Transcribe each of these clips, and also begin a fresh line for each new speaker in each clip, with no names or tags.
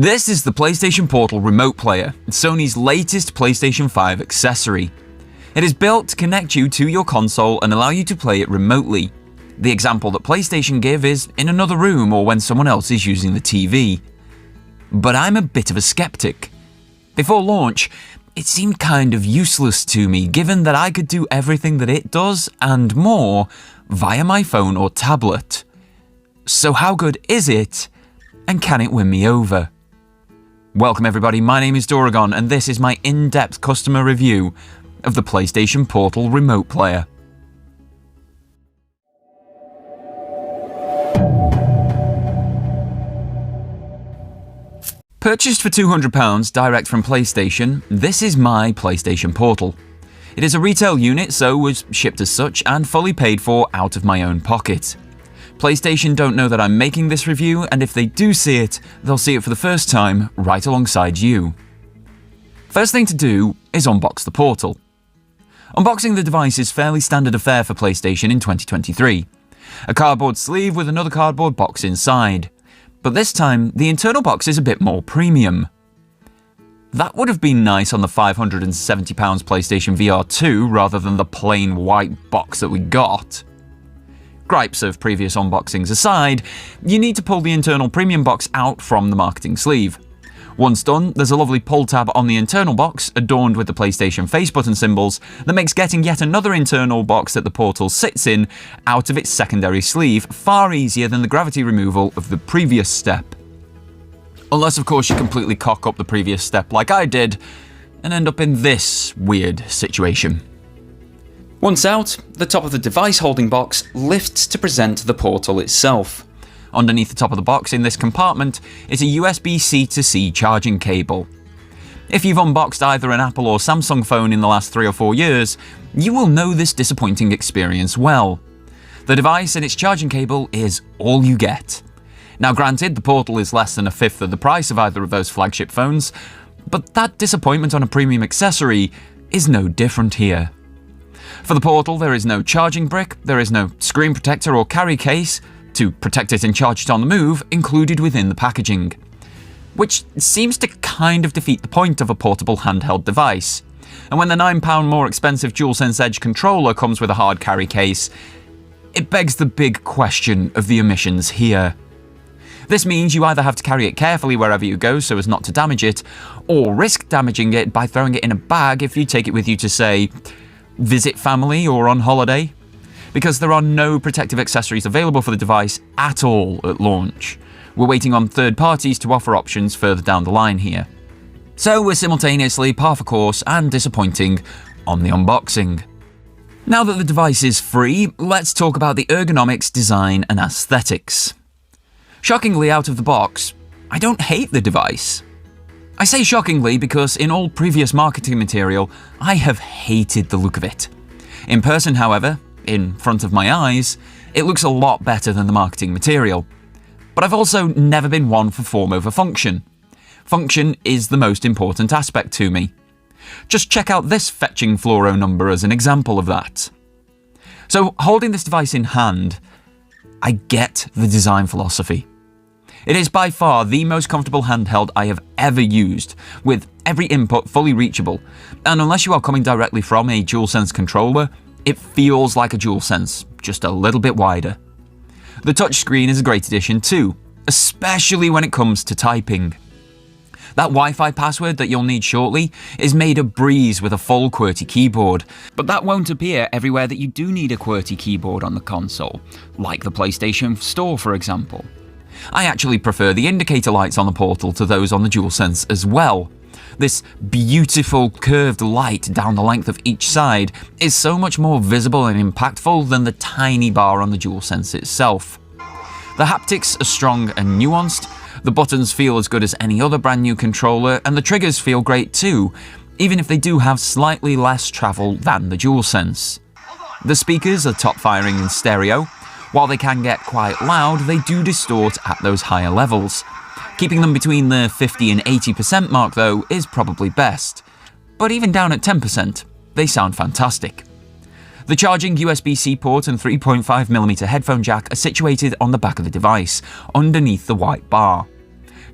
This is the PlayStation Portal Remote Player, Sony's latest PlayStation 5 accessory. It is built to connect you to your console and allow you to play it remotely. The example that PlayStation give is in another room or when someone else is using the TV. But I'm a bit of a skeptic. Before launch, it seemed kind of useless to me, given that I could do everything that it does and more via my phone or tablet. So how good is it, and can it win me over? Welcome everybody, my name is Doragon and this is my in-depth customer review of the PlayStation Portal Remote Player. Purchased for £200 direct from PlayStation, this is my PlayStation Portal. It is a retail unit, so was shipped as such and fully paid for out of my own pocket. PlayStation don't know that I'm making this review, and if they do see it, they'll see it for the first time right alongside you. First thing to do is unbox the Portal. Unboxing the device is fairly standard affair for PlayStation in 2023. A cardboard sleeve with another cardboard box inside. But this time, the internal box is a bit more premium. That would have been nice on the £570 PlayStation VR 2 rather than the plain white box that we got. Gripes of previous unboxings aside, you need to pull the internal premium box out from the marketing sleeve. Once done, there's a lovely pull tab on the internal box, adorned with the PlayStation face button symbols, that makes getting yet another internal box that the Portal sits in out of its secondary sleeve far easier than the gravity removal of the previous step. Unless of course you completely cock up the previous step like I did, and end up in this weird situation. Once out, the top of the device holding box lifts to present the Portal itself. Underneath the top of the box in this compartment is a USB-C to C charging cable. If you've unboxed either an Apple or Samsung phone in the last 3 or 4 years, you will know this disappointing experience well. The device and its charging cable is all you get. Now granted, the Portal is less than a fifth of the price of either of those flagship phones, but that disappointment on a premium accessory is no different here. For the Portal, there is no charging brick, there is no screen protector or carry case to protect it and charge it on the move included within the packaging, which seems to kind of defeat the point of a portable handheld device. And when the £9 more expensive DualSense Edge controller comes with a hard carry case, it begs the big question of the omissions here. This means you either have to carry it carefully wherever you go so as not to damage it, or risk damaging it by throwing it in a bag if you take it with you to, say, visit family or on holiday, because there are no protective accessories available for the device at all at launch. We're waiting on third parties to offer options further down the line here. So we're simultaneously par for course and disappointing on the unboxing. Now that the device is free, let's talk about the ergonomics, design and aesthetics. Shockingly out of the box, I don't hate the device. I say shockingly because in all previous marketing material, I have hated the look of it. In person, however, in front of my eyes, it looks a lot better than the marketing material. But I've also never been one for form over function. Function is the most important aspect to me. Just check out this fetching fluoro number as an example of that. So holding this device in hand, I get the design philosophy. It is by far the most comfortable handheld I have ever used, with every input fully reachable, and unless you are coming directly from a DualSense controller, it feels like a DualSense, just a little bit wider. The touchscreen is a great addition too, especially when it comes to typing. That Wi-Fi password that you'll need shortly is made a breeze with a full QWERTY keyboard, but that won't appear everywhere that you do need a QWERTY keyboard on the console, like the PlayStation Store for example. I actually prefer the indicator lights on the Portal to those on the DualSense as well. This beautiful curved light down the length of each side is so much more visible and impactful than the tiny bar on the DualSense itself. The haptics are strong and nuanced, the buttons feel as good as any other brand new controller, and the triggers feel great too, even if they do have slightly less travel than the DualSense. The speakers are top firing in stereo. While they can get quite loud, they do distort at those higher levels. Keeping them between the 50 and 80% mark though is probably best. But even down at 10%, they sound fantastic. The charging USB-C port and 3.5mm headphone jack are situated on the back of the device, underneath the white bar.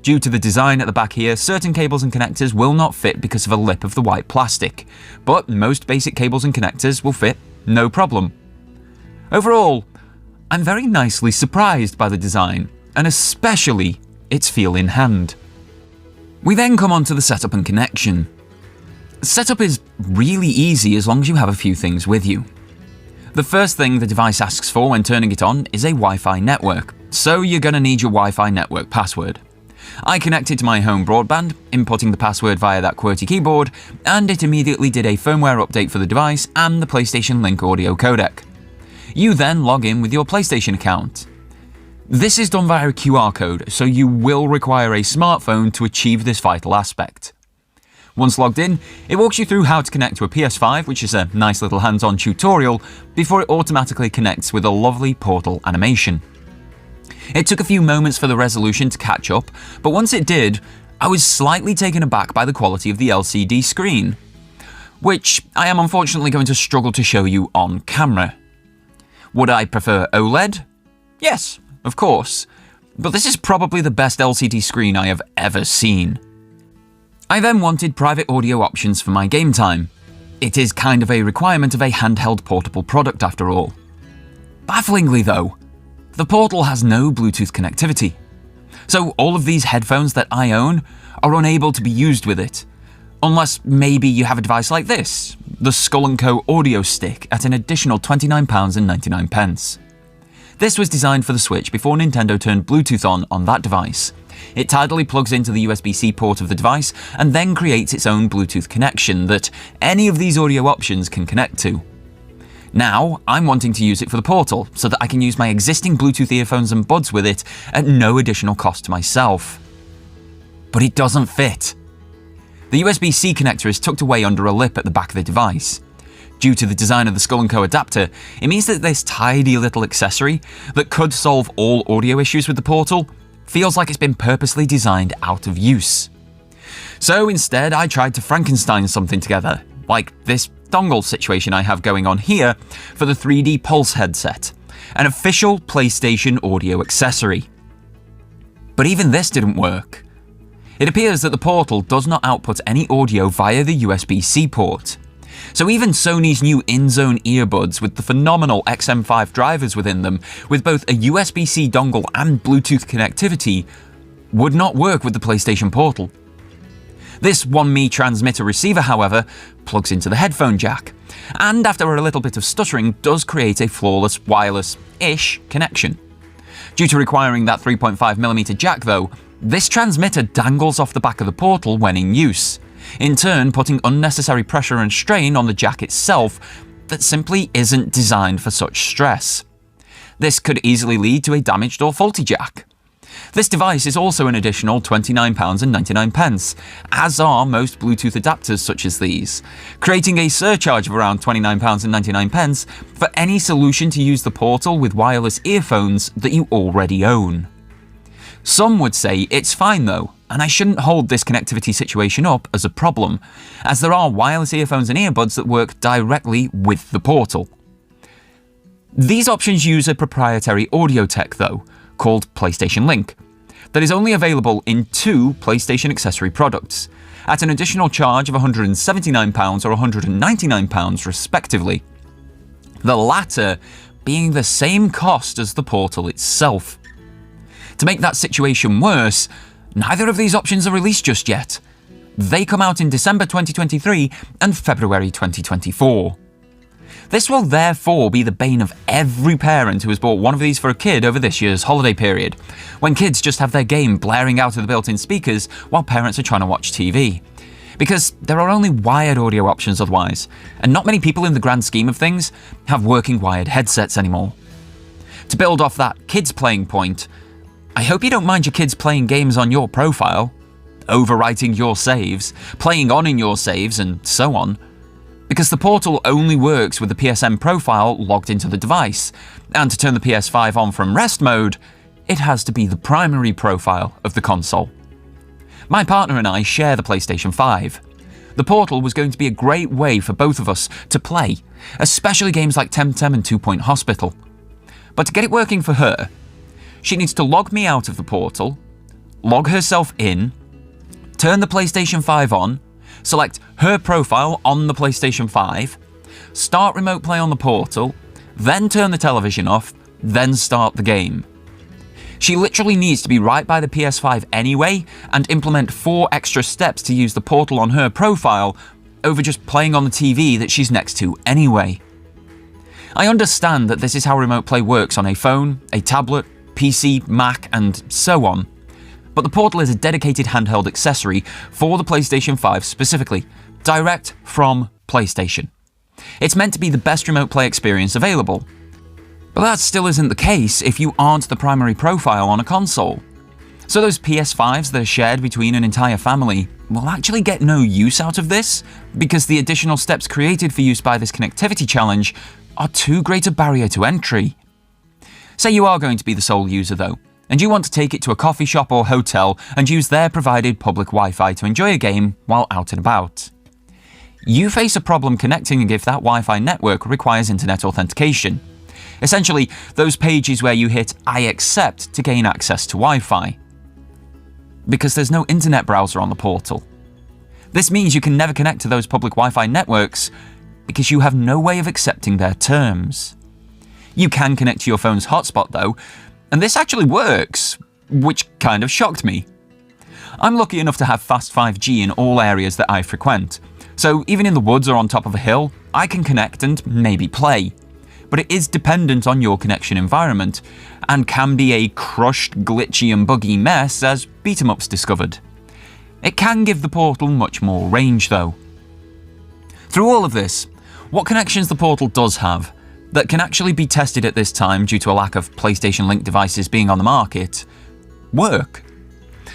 Due to the design at the back here, certain cables and connectors will not fit because of a lip of the white plastic, but most basic cables and connectors will fit no problem. Overall, I'm very nicely surprised by the design, and especially its feel in hand. We then come on to the setup and connection. Setup is really easy as long as you have a few things with you. The first thing the device asks for when turning it on is a Wi-Fi network, so you're going to need your Wi-Fi network password. I connected to my home broadband, inputting the password via that QWERTY keyboard, and it immediately did a firmware update for the device and the PlayStation Link audio codec. You then log in with your PlayStation account. This is done via a QR code, so you will require a smartphone to achieve this vital aspect. Once logged in, it walks you through how to connect to a PS5, which is a nice little hands-on tutorial, before it automatically connects with a lovely portal animation. It took a few moments for the resolution to catch up, but once it did, I was slightly taken aback by the quality of the LCD screen, which I am unfortunately going to struggle to show you on camera. Would I prefer OLED? Yes, of course, but this is probably the best LCD screen I have ever seen. I then wanted private audio options for my game time. It is kind of a requirement of a handheld portable product after all. Bafflingly though, the Portal has no Bluetooth connectivity, so all of these headphones that I own are unable to be used with it, unless maybe you have a device like this, the Skull & Co audio stick at an additional £29.99. This was designed for the Switch before Nintendo turned Bluetooth on that device. It tidily plugs into the USB-C port of the device and then creates its own Bluetooth connection that any of these audio options can connect to. Now, I'm wanting to use it for the Portal so that I can use my existing Bluetooth earphones and buds with it at no additional cost to myself. But it doesn't fit. The USB-C connector is tucked away under a lip at the back of the device. Due to the design of the Skull & Co adapter, it means that this tidy little accessory that could solve all audio issues with the Portal feels like it's been purposely designed out of use. So instead, I tried to Frankenstein something together, like this dongle situation I have going on here for the 3D Pulse headset, an official PlayStation audio accessory. But even this didn't work. It appears that the Portal does not output any audio via the USB-C port. So even Sony's new in-zone earbuds with the phenomenal XM5 drivers within them, with both a USB-C dongle and Bluetooth connectivity, would not work with the PlayStation Portal. This 1Me transmitter receiver, however, plugs into the headphone jack, and after a little bit of stuttering does create a flawless wireless-ish connection. Due to requiring that 3.5mm jack though, this transmitter dangles off the back of the Portal when in use, in turn putting unnecessary pressure and strain on the jack itself that simply isn't designed for such stress. This could easily lead to a damaged or faulty jack. This device is also an additional £29.99, as are most Bluetooth adapters such as these, creating a surcharge of around £29.99 for any solution to use the Portal with wireless earphones that you already own. Some would say it's fine though, and I shouldn't hold this connectivity situation up as a problem, as there are wireless earphones and earbuds that work directly with the Portal. These options use a proprietary audio tech though, called PlayStation Link, that is only available in 2 PlayStation accessory products, at an additional charge of £179 or £199 respectively, the latter being the same cost as the Portal itself. To make that situation worse, neither of these options are released just yet. They come out in December 2023 and February 2024. This will therefore be the bane of every parent who has bought one of these for a kid over this year's holiday period, when kids just have their game blaring out of the built-in speakers while parents are trying to watch TV. Because there are only wired audio options otherwise, and not many people in the grand scheme of things have working wired headsets anymore. To build off that kids playing point, I hope you don't mind your kids playing games on your profile, overwriting your saves, playing on in your saves, and so on. Because the Portal only works with the PSN profile logged into the device, and to turn the PS5 on from rest mode, it has to be the primary profile of the console. My partner and I share the PlayStation 5. The Portal was going to be a great way for both of us to play, especially games like Temtem and 2 Point Hospital. But to get it working for her, she needs to log me out of the Portal, log herself in, turn the PlayStation 5 on, select her profile on the PlayStation 5, start remote play on the portal, then turn the television off, then start the game. She literally needs to be right by the PS5 anyway, and implement 4 extra steps to use the portal on her profile over just playing on the TV that she's next to anyway. I understand that this is how remote play works on a phone, a tablet, PC, Mac, and so on, but the portal is a dedicated handheld accessory for the PlayStation 5 specifically, direct from PlayStation. It's meant to be the best remote play experience available. But that still isn't the case if you aren't the primary profile on a console. So those PS5s that are shared between an entire family will actually get no use out of this, because the additional steps created for use by this connectivity challenge are too great a barrier to entry. Say you are going to be the sole user though, and you want to take it to a coffee shop or hotel and use their provided public Wi-Fi to enjoy a game while out and about. You face a problem connecting if that Wi-Fi network requires internet authentication. Essentially, those pages where you hit I accept to gain access to Wi-Fi. Because there's no internet browser on the portal. This means you can never connect to those public Wi-Fi networks because you have no way of accepting their terms. You can connect to your phone's hotspot though, and this actually works, which kind of shocked me. I'm lucky enough to have fast 5G in all areas that I frequent, so even in the woods or on top of a hill, I can connect and maybe play. But it is dependent on your connection environment, and can be a crushed, glitchy and buggy mess as beat-em-ups discovered. It can give the portal much more range though. Through all of this, what connections the portal does have, that can actually be tested at this time due to a lack of PlayStation Link devices being on the market, work.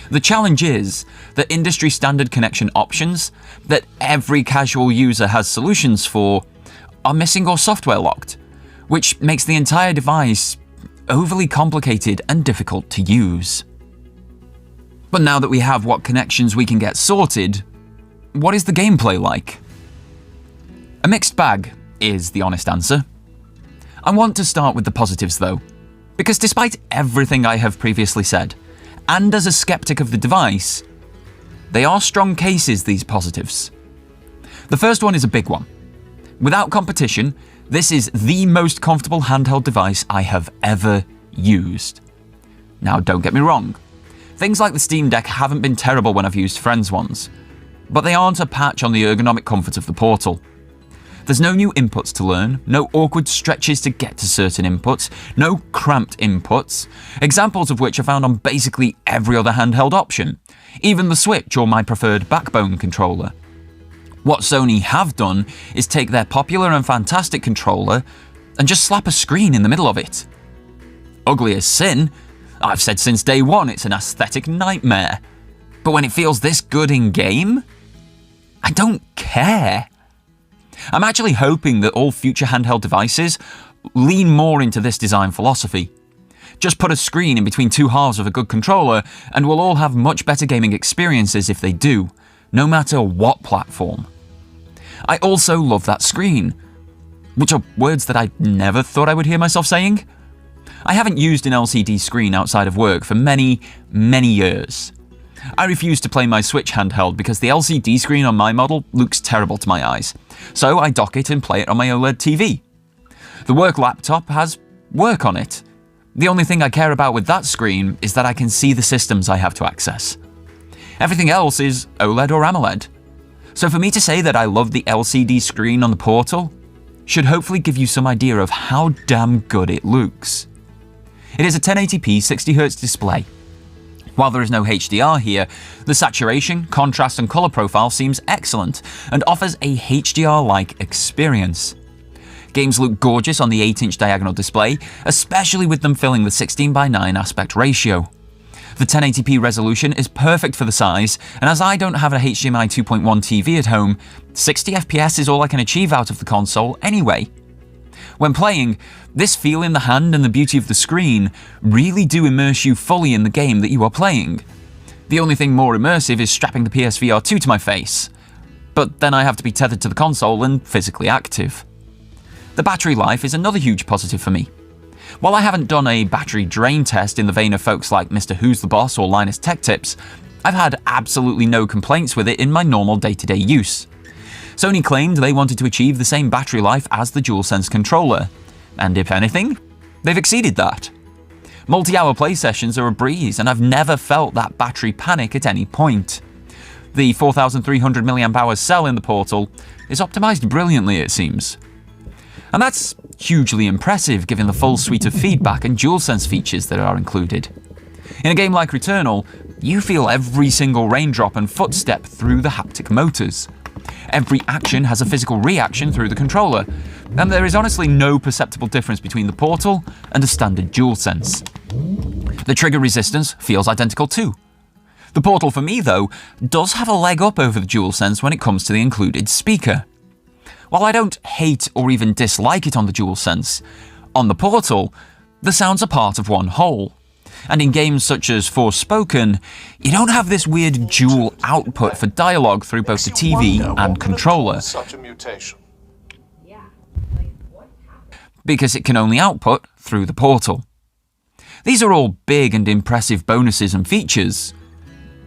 The challenge is that industry standard connection options that every casual user has solutions for are missing or software locked, which makes the entire device overly complicated and difficult to use. But now that we have what connections we can get sorted, what is the gameplay like? A mixed bag is the honest answer. I want to start with the positives though, because despite everything I have previously said, and as a skeptic of the device, they are strong cases, these positives. The first one is a big one. Without competition, this is the most comfortable handheld device I have ever used. Now, don't get me wrong. Things like the Steam Deck haven't been terrible when I've used friends' ones, but they aren't a patch on the ergonomic comfort of the portal. There's no new inputs to learn, no awkward stretches to get to certain inputs, no cramped inputs, examples of which are found on basically every other handheld option, even the Switch or my preferred backbone controller. What Sony have done is take their popular and fantastic controller and just slap a screen in the middle of it. Ugly as sin, I've said since day one it's an aesthetic nightmare. But when it feels this good in game, I don't care. I'm actually hoping that all future handheld devices lean more into this design philosophy. Just put a screen in between two halves of a good controller and we'll all have much better gaming experiences if they do, no matter what platform. I also love that screen, which are words that I never thought I would hear myself saying. I haven't used an LCD screen outside of work for many, many years. I refuse to play my Switch handheld because the LCD screen on my model looks terrible to my eyes, so I dock it and play it on my OLED TV. The work laptop has work on it. The only thing I care about with that screen is that I can see the systems I have to access. Everything else is OLED or AMOLED. So for me to say that I love the LCD screen on the Portal should hopefully give you some idea of how damn good it looks. It is a 1080p 60Hz display. While there is no HDR here, the saturation, contrast and colour profile seems excellent and offers a HDR-like experience. Games look gorgeous on the 8-inch diagonal display, especially with them filling the 16:9 aspect ratio. The 1080p resolution is perfect for the size, and as I don't have a HDMI 2.1 TV at home, 60 FPS is all I can achieve out of the console anyway. When playing, this feel in the hand and the beauty of the screen really do immerse you fully in the game that you are playing. The only thing more immersive is strapping the PSVR 2 to my face, but then I have to be tethered to the console and physically active. The battery life is another huge positive for me. While I haven't done a battery drain test in the vein of folks like Mr. Who's the Boss or Linus Tech Tips, I've had absolutely no complaints with it in my normal day-to-day use. Sony claimed they wanted to achieve the same battery life as the DualSense controller, and if anything, they've exceeded that. Multi-hour play sessions are a breeze, and I've never felt that battery panic at any point. The 4,300 mAh cell in the Portal is optimised brilliantly, it seems. And that's hugely impressive given the full suite of feedback and DualSense features that are included. In a game like Returnal, you feel every single raindrop and footstep through the haptic motors. Every action has a physical reaction through the controller, and there is honestly no perceptible difference between the Portal and a standard DualSense. The trigger resistance feels identical too. The Portal for me, though, does have a leg up over the DualSense when it comes to the included speaker. While I don't hate or even dislike it on the DualSense, on the Portal, the sounds are part of one whole. And in games such as Forspoken, you don't have this weird dual output for dialogue through both the TV and controller, because it can only output through the Portal. These are all big and impressive bonuses and features,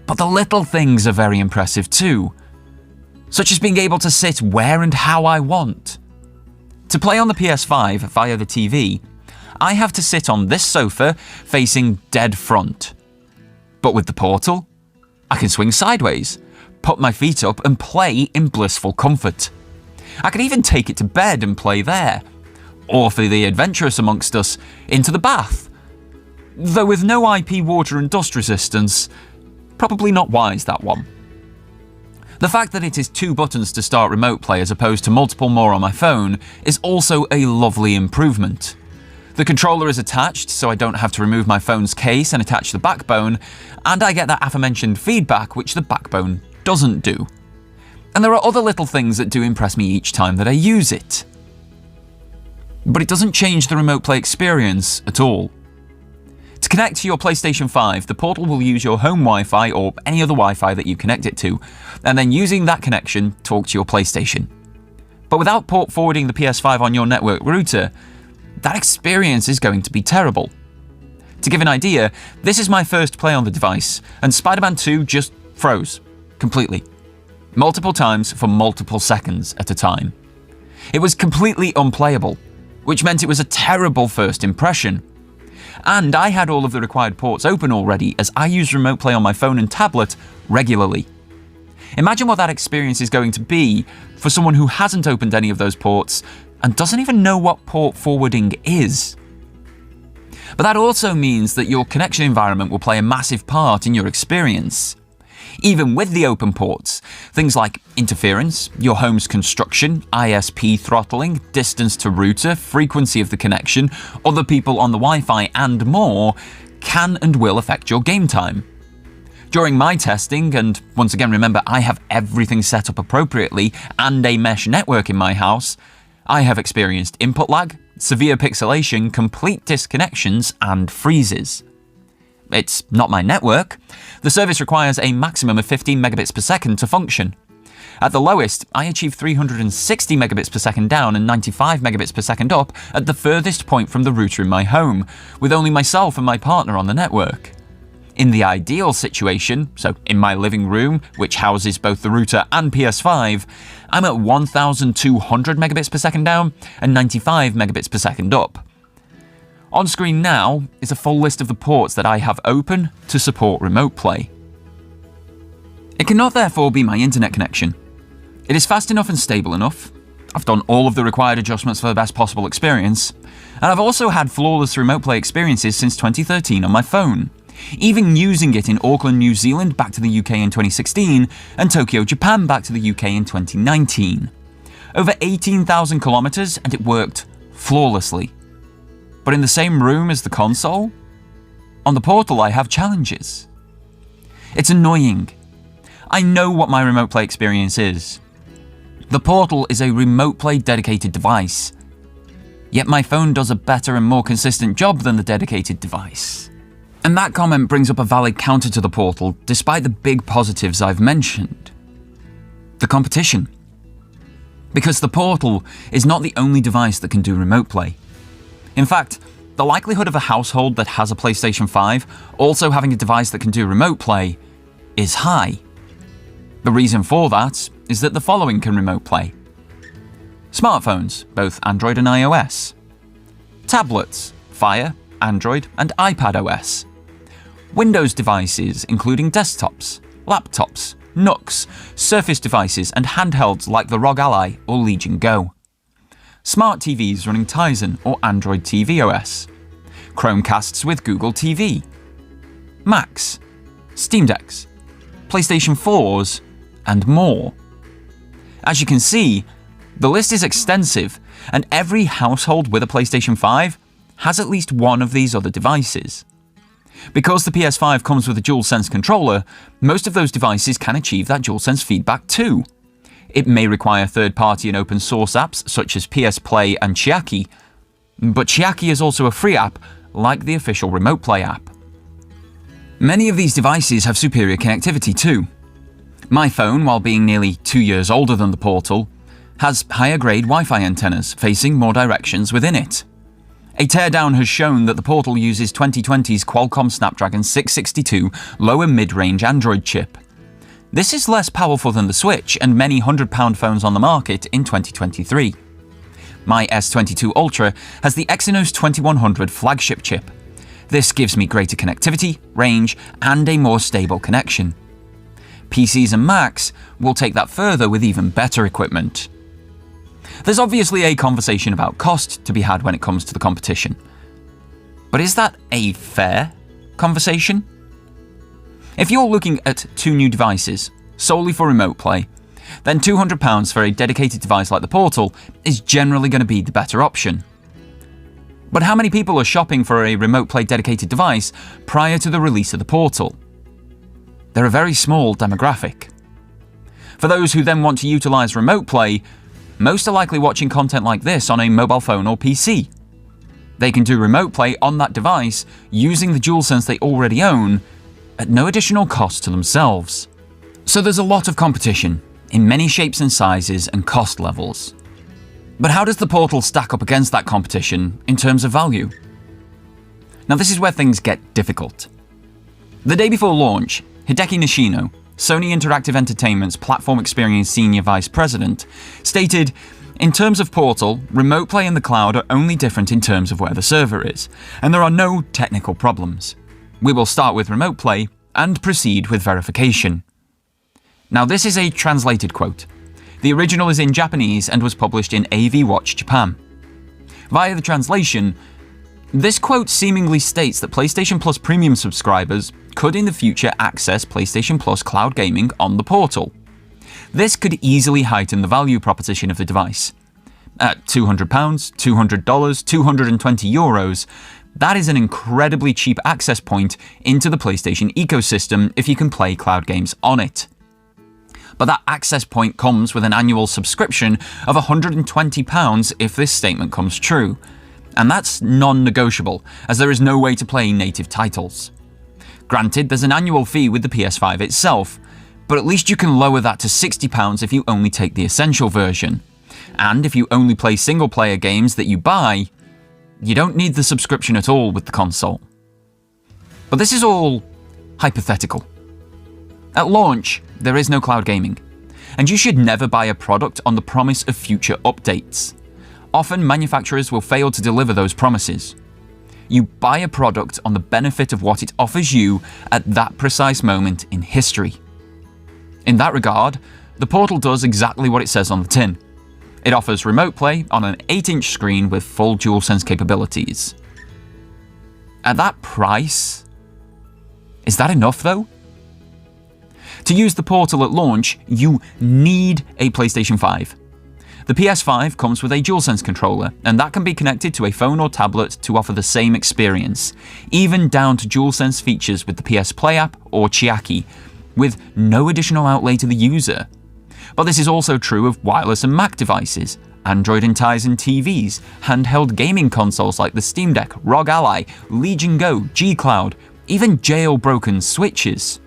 but the little things are very impressive too, such as being able to sit where and how I want. To play on the PS5 via the TV, I have to sit on this sofa facing dead front. But with the Portal, I can swing sideways, put my feet up and play in blissful comfort. I can even take it to bed and play there, or for the adventurous amongst us, into the bath. Though with no IP water and dust resistance, probably not wise, that one. The fact that it is 2 buttons to start remote play as opposed to multiple more on my phone is also a lovely improvement. The controller is attached, so I don't have to remove my phone's case and attach the backbone, and I get that aforementioned feedback which the backbone doesn't do. And there are other little things that do impress me each time that I use it. But it doesn't change the remote play experience at all. To connect to your PlayStation 5, the Portal will use your home Wi-Fi or any other Wi-Fi that you connect it to, and then using that connection, talk to your PlayStation. But without port forwarding the PS5 on your network router, that experience is going to be terrible. To give an idea, this is my first play on the device, and Spider-Man 2 just froze, completely. Multiple times for multiple seconds at a time. It was completely unplayable, which meant it was a terrible first impression. And I had all of the required ports open already, as I use remote play on my phone and tablet regularly. Imagine what that experience is going to be for someone who hasn't opened any of those ports and doesn't even know what port forwarding is. But that also means that your connection environment will play a massive part in your experience. Even with the open ports, things like interference, your home's construction, ISP throttling, distance to router, frequency of the connection, other people on the Wi-Fi and more can and will affect your game time. During my testing, and once again remember I have everything set up appropriately and a mesh network in my house, I have experienced input lag, severe pixelation, complete disconnections and freezes. It's not my network. The service requires a maximum of 15 megabits per second to function. At the lowest, I achieve 360 megabits per second down and 95 megabits per second up at the furthest point from the router in my home, with only myself and my partner on the network. In the ideal situation, so in my living room, which houses both the router and PS5, I'm at 1,200 megabits per second down and 95 megabits per second up. On screen now is a full list of the ports that I have open to support remote play. It cannot therefore be my internet connection. It is fast enough and stable enough. I've done all of the required adjustments for the best possible experience, and I've also had flawless remote play experiences since 2013 on my phone, even using it in Auckland, New Zealand back to the UK in 2016 and Tokyo, Japan back to the UK in 2019. Over 18,000 kilometers and it worked flawlessly. But in the same room as the console? On the Portal I have challenges. It's annoying. I know what my remote play experience is. The Portal is a remote play dedicated device. Yet my phone does a better and more consistent job than the dedicated device. And that comment brings up a valid counter to the Portal, despite the big positives I've mentioned. The competition. Because the Portal is not the only device that can do remote play. In fact, the likelihood of a household that has a PlayStation 5 also having a device that can do remote play is high. The reason for that is that the following can remote play: smartphones, both Android and iOS; tablets, Fire, Android, and iPad OS; Windows devices, including desktops, laptops, NUCs, Surface devices, and handhelds like the ROG Ally or Legion Go; smart TVs running Tizen or Android TV OS; Chromecasts with Google TV; Macs, Steam Decks, PlayStation 4s, and more. As you can see, the list is extensive, and every household with a PlayStation 5 has at least one of these other devices. Because the PS5 comes with a DualSense controller, most of those devices can achieve that DualSense feedback too. It may require third-party and open-source apps such as PS Play and Chiaki, but Chiaki is also a free app like the official Remote Play app. Many of these devices have superior connectivity too. My phone, while being nearly 2 years older than the Portal, has higher-grade Wi-Fi antennas facing more directions within it. A teardown has shown that the Portal uses 2020's Qualcomm Snapdragon 662 low and mid-range Android chip. This is less powerful than the Switch and many £100 phones on the market in 2023. My S22 Ultra has the Exynos 2100 flagship chip. This gives me greater connectivity, range, and a more stable connection. PCs and Macs will take that further with even better equipment. There's obviously a conversation about cost to be had when it comes to the competition. But is that a fair conversation? If you're looking at two new devices solely for remote play, then £200 for a dedicated device like the Portal is generally going to be the better option. But how many people are shopping for a remote play dedicated device prior to the release of the Portal? They're a very small demographic. For those who then want to utilise remote play, most are likely watching content like this on a mobile phone or PC. They can do remote play on that device using the DualSense they already own at no additional cost to themselves. So there's a lot of competition in many shapes and sizes and cost levels. But how does the Portal stack up against that competition in terms of value? Now this is where things get difficult. The day before launch, Hideki Nishino, Sony Interactive Entertainment's Platform Experience Senior Vice President, stated, "In terms of Portal, remote play and the cloud are only different in terms of where the server is, and there are no technical problems. We will start with remote play and proceed with verification." Now this is a translated quote. The original is in Japanese and was published in AV Watch Japan. Via the translation, this quote seemingly states that PlayStation Plus Premium subscribers could in the future access PlayStation Plus cloud gaming on the Portal. This could easily heighten the value proposition of the device. At £200, $200, €220, that is an incredibly cheap access point into the PlayStation ecosystem if you can play cloud games on it. But that access point comes with an annual subscription of £120 if this statement comes true. And that's non-negotiable, as there is no way to play native titles. Granted, there's an annual fee with the PS5 itself, but at least you can lower that to £60 if you only take the Essential version. And if you only play single-player games that you buy, you don't need the subscription at all with the console. But this is all hypothetical. At launch, there is no cloud gaming, and you should never buy a product on the promise of future updates. Often, manufacturers will fail to deliver those promises. You buy a product on the benefit of what it offers you at that precise moment in history. In that regard, the Portal does exactly what it says on the tin. It offers remote play on an 8-inch screen with full DualSense capabilities. At that price? Is that enough though? To use the Portal at launch, you need a PlayStation 5. The PS5 comes with a DualSense controller, and that can be connected to a phone or tablet to offer the same experience, even down to DualSense features with the PS Play app or Chiaki, with no additional outlay to the user. But this is also true of wireless and Mac devices, Android and Tizen TVs, handheld gaming consoles like the Steam Deck, ROG Ally, Legion Go, G-Cloud, even jailbroken Switches.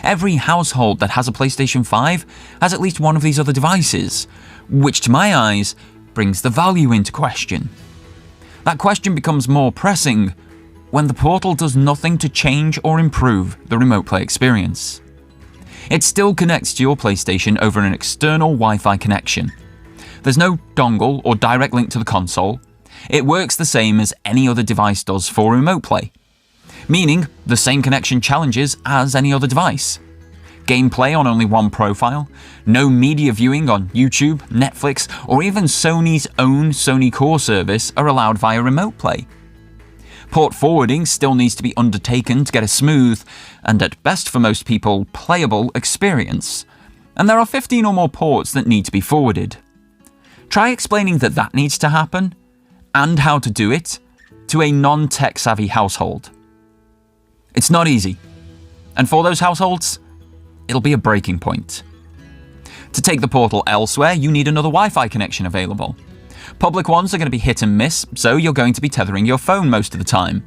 Every household that has a PlayStation 5 has at least one of these other devices, which to my eyes brings the value into question. that question becomes more pressing when the Portal does nothing to change or improve the remote play experience. It still connects to your PlayStation over an external Wi-Fi connection. There's no dongle or direct link to the console. It works the same as any other device does for remote play, meaning the same connection challenges as any other device. Gameplay on only one profile, no media viewing on YouTube, Netflix, or even Sony's own Sony Core service are allowed via remote play. Port forwarding still needs to be undertaken to get a smooth, and at best for most people, playable experience. And there are 15 or more ports that need to be forwarded. Try explaining that that needs to happen, and how to do it, to a non-tech savvy household. It's not easy. And for those households, it'll be a breaking point. To take the Portal elsewhere, you need another Wi-Fi connection available. Public ones are going to be hit and miss, so you're going to be tethering your phone most of the time.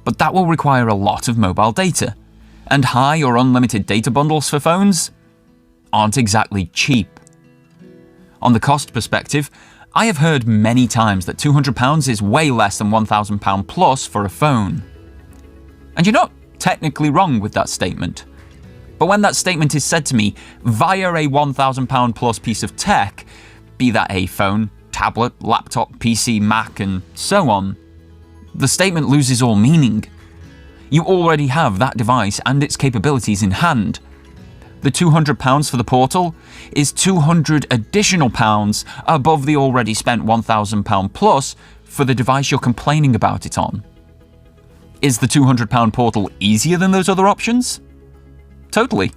But that will require a lot of mobile data, and high or unlimited data bundles for phones aren't exactly cheap. On the cost perspective, I have heard many times that £200 is way less than £1,000 plus for a phone. And you're not technically wrong with that statement. But when that statement is said to me via a £1,000 plus piece of tech, be that a phone, tablet, laptop, PC, Mac, and so on, the statement loses all meaning. You already have that device and its capabilities in hand. The £200 for the Portal is £200 additional pounds above the already spent £1,000 plus for the device you're complaining about it on. Is the £200 Portal easier than those other options? Totally.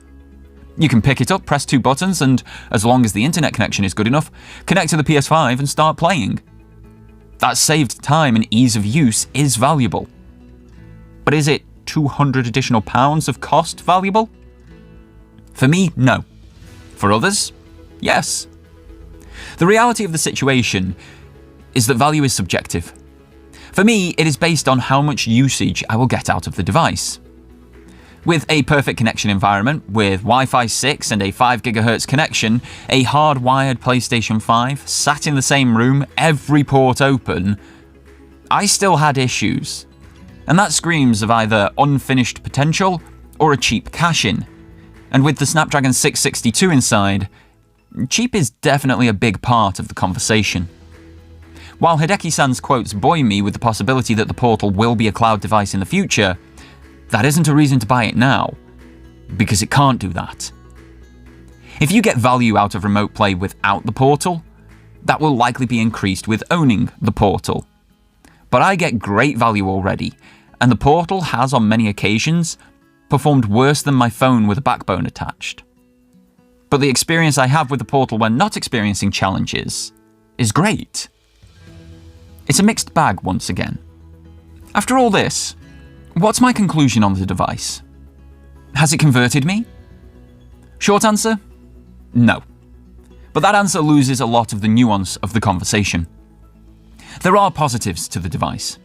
You can pick it up, press 2 buttons, and as long as the internet connection is good enough, connect to the PS5 and start playing. That saved time and ease of use is valuable. But is it £200 additional pounds of cost valuable? For me, no. For others, yes. The reality of the situation is that value is subjective. For me, it is based on how much usage I will get out of the device. With a perfect connection environment, with Wi-Fi 6 and a 5 GHz connection, a hardwired PlayStation 5 sat in the same room, every port open, I still had issues. And that screams of either unfinished potential or a cheap cash-in. And with the Snapdragon 662 inside, cheap is definitely a big part of the conversation. While Hideki-san's quotes buoy me with the possibility that the Portal will be a cloud device in the future, that isn't a reason to buy it now, because it can't do that. If you get value out of remote play without the Portal, that will likely be increased with owning the Portal. But I get great value already, and the Portal has on many occasions performed worse than my phone with a backbone attached. But the experience I have with the Portal when not experiencing challenges is great. It's a mixed bag once again. After all this, what's my conclusion on the device? Has it converted me? Short answer? No. But that answer loses a lot of the nuance of the conversation. There are positives to the device.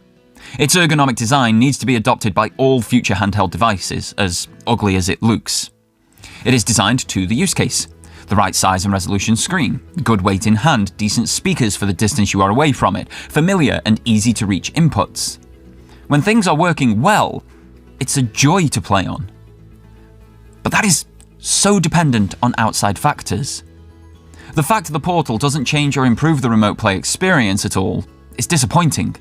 Its ergonomic design needs to be adopted by all future handheld devices, as ugly as it looks. It is designed to the use case. The right size and resolution screen, good weight in hand, decent speakers for the distance you are away from it, familiar and easy to reach inputs. When things are working well, it's a joy to play on. But that is so dependent on outside factors. The fact the Portal doesn't change or improve the remote play experience at all is disappointing.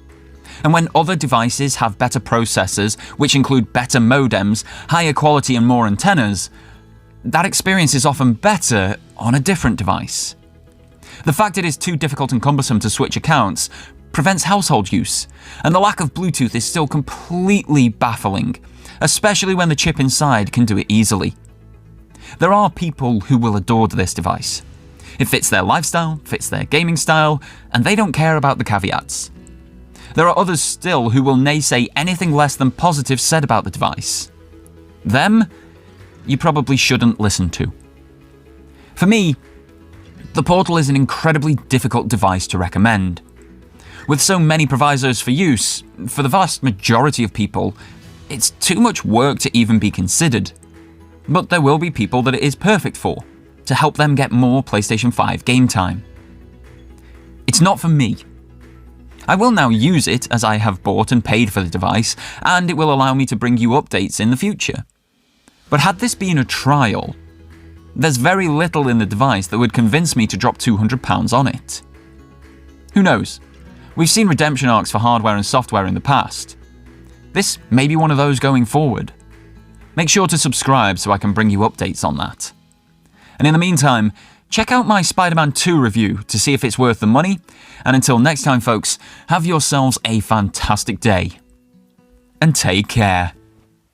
And when other devices have better processors, which include better modems, higher quality and more antennas, that experience is often better on a different device. The fact it is too difficult and cumbersome to switch accounts prevents household use, and the lack of Bluetooth is still completely baffling, especially when the chip inside can do it easily. There are people who will adore this device. It fits their lifestyle, fits their gaming style, and they don't care about the caveats. There are others still who will naysay anything less than positive said about the device. Them, you probably shouldn't listen to. For me, the Portal is an incredibly difficult device to recommend. With so many provisos for use, for the vast majority of people, it's too much work to even be considered. But there will be people that it is perfect for, to help them get more PlayStation 5 game time. It's not for me. I will now use it as I have bought and paid for the device, and it will allow me to bring you updates in the future. But had this been a trial, there's very little in the device that would convince me to drop £200 on it. Who knows? We've seen redemption arcs for hardware and software in the past. This may be one of those going forward. Make sure to subscribe so I can bring you updates on that. And in the meantime, check out my Spider-Man 2 review to see if it's worth the money, and until next time folks, have yourselves a fantastic day. And take care.